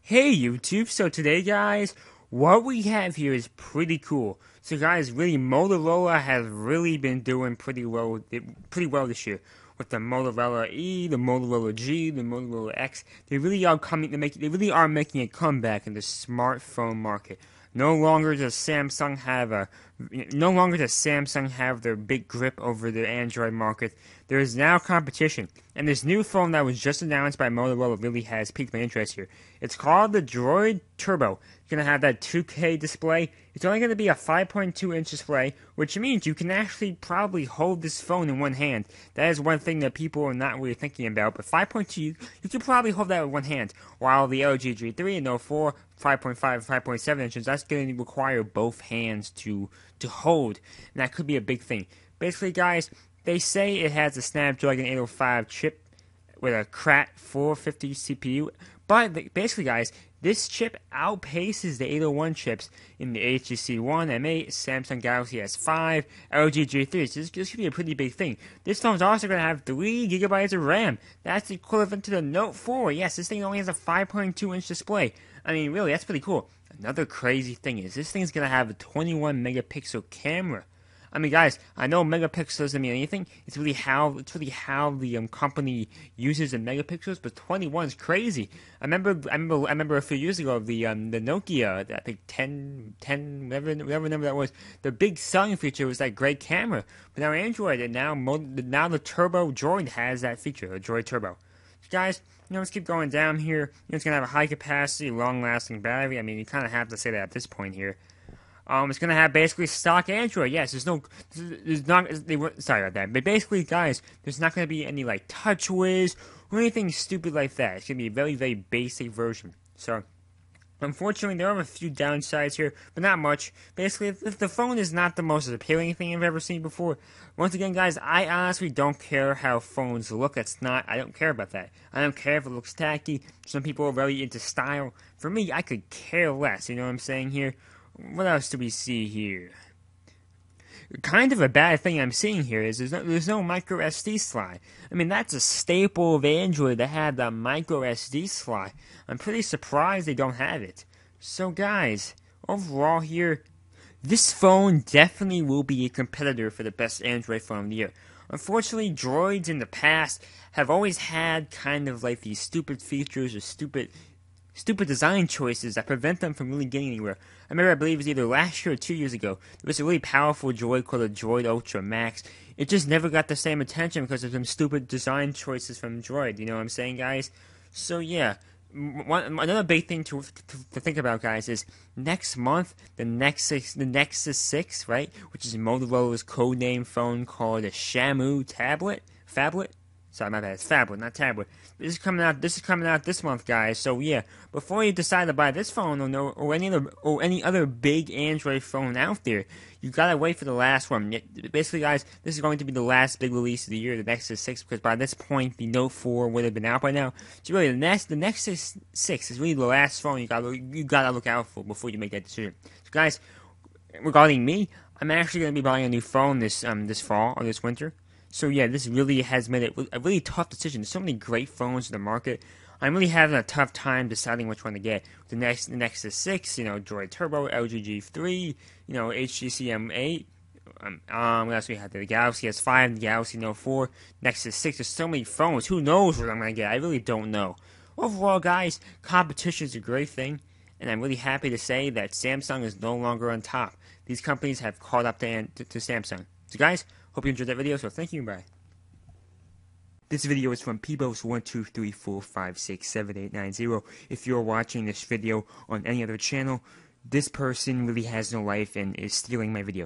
Hey YouTube, so today guys, what we have here is pretty cool. So guys, really Motorola has really been doing pretty well this year. With the Motorola E, the Motorola G, the Motorola X, they really are making a comeback in the smartphone market. No longer does Samsung have their big grip over the Android market. There is now competition, and this new phone that was just announced by Motorola really has piqued my interest here. It's called the Droid Turbo. It's going to have that 2K display. It's only going to be a 5.2-inch display, which means you can actually probably hold this phone in one hand. That is one thing that people are not really thinking about, but 5.2, you can probably hold that with one hand, while the LG G3 and 04, 5.5, 5.7 inches, that's going to require both hands to hold, and that could be a big thing. Basically, guys, they say it has a Snapdragon 805 chip with a Krait 450 CPU, but basically, guys, this chip outpaces the 801 chips in the HTC One M8, Samsung Galaxy S5, LG G3. So this could be a pretty big thing. This phone's also going to have 3 GB of RAM. That's equivalent to the Note 4. Yes, this thing only has a 5.2-inch display. I mean, really, that's pretty cool. Another crazy thing is this thing's going to have a 21 megapixel camera. I mean, guys, I know megapixels doesn't mean anything. It's really how the company uses the megapixels. But 21 is crazy. I remember a few years ago the Nokia, I think 10, whatever number that was. The big selling feature was that great camera. But now Android and now the Turbo Droid has that feature, the Droid Turbo. So guys, let's keep going down here. It's gonna have a high capacity, long lasting battery. I mean, you kind of have to say that at this point here. It's gonna have basically stock Android. Yes, sorry about that. But basically, guys, there's not gonna be any like TouchWiz or anything stupid like that. It's gonna be a very, very basic version. So, unfortunately, there are a few downsides here, but not much. Basically, if the phone is not the most appealing thing I've ever seen before. Once again, guys, I honestly don't care how phones look. I don't care about that. I don't care if it looks tacky. Some people are very into style. For me, I could care less. You know what I'm saying here? What else do we see here? Kind of a bad thing I'm seeing here is there's no micro SD slide. I mean, that's a staple of Android to have the micro SD slide. I'm pretty surprised they don't have it. So guys, overall here, this phone definitely will be a competitor for the best Android phone of the year. Unfortunately, Droids in the past have always had kind of like these stupid features or stupid design choices that prevent them from really getting anywhere. I believe it was either last year or 2 years ago, there was a really powerful Droid called the Droid Ultra Max. It just never got the same attention because of some stupid design choices from Droid, you know what I'm saying, guys? So yeah, another big thing to think about, guys, is next month, the Nexus 6, right, which is Motorola's codename phone called a Shamu phablet. Sorry, my bad. It's phablet, not tablet. This is coming out this month, guys. So yeah, before you decide to buy this phone or any other big Android phone out there, you gotta wait for the last one. Basically, guys, this is going to be the last big release of the year, the Nexus 6, because by this point the Note 4 would have been out by now. So really, the Nexus 6 is really the last phone you gotta look out for before you make that decision. So guys, regarding me, I'm actually gonna be buying a new phone this fall or this winter. So yeah, this really has made it a really tough decision. There's so many great phones in the market. I'm really having a tough time deciding which one to get. The Nexus 6, Droid Turbo, LG G3, HTC M8. What else we have there? The Galaxy S5, the Galaxy Note 4, Nexus 6. There's so many phones. Who knows what I'm gonna get? I really don't know. Overall, guys, competition is a great thing, and I'm really happy to say that Samsung is no longer on top. These companies have caught up to Samsung. So, guys, hope you enjoyed that video, so thank you, bye. This video is from Pebos12345678890. If you're watching this video on any other channel, this person really has no life and is stealing my video.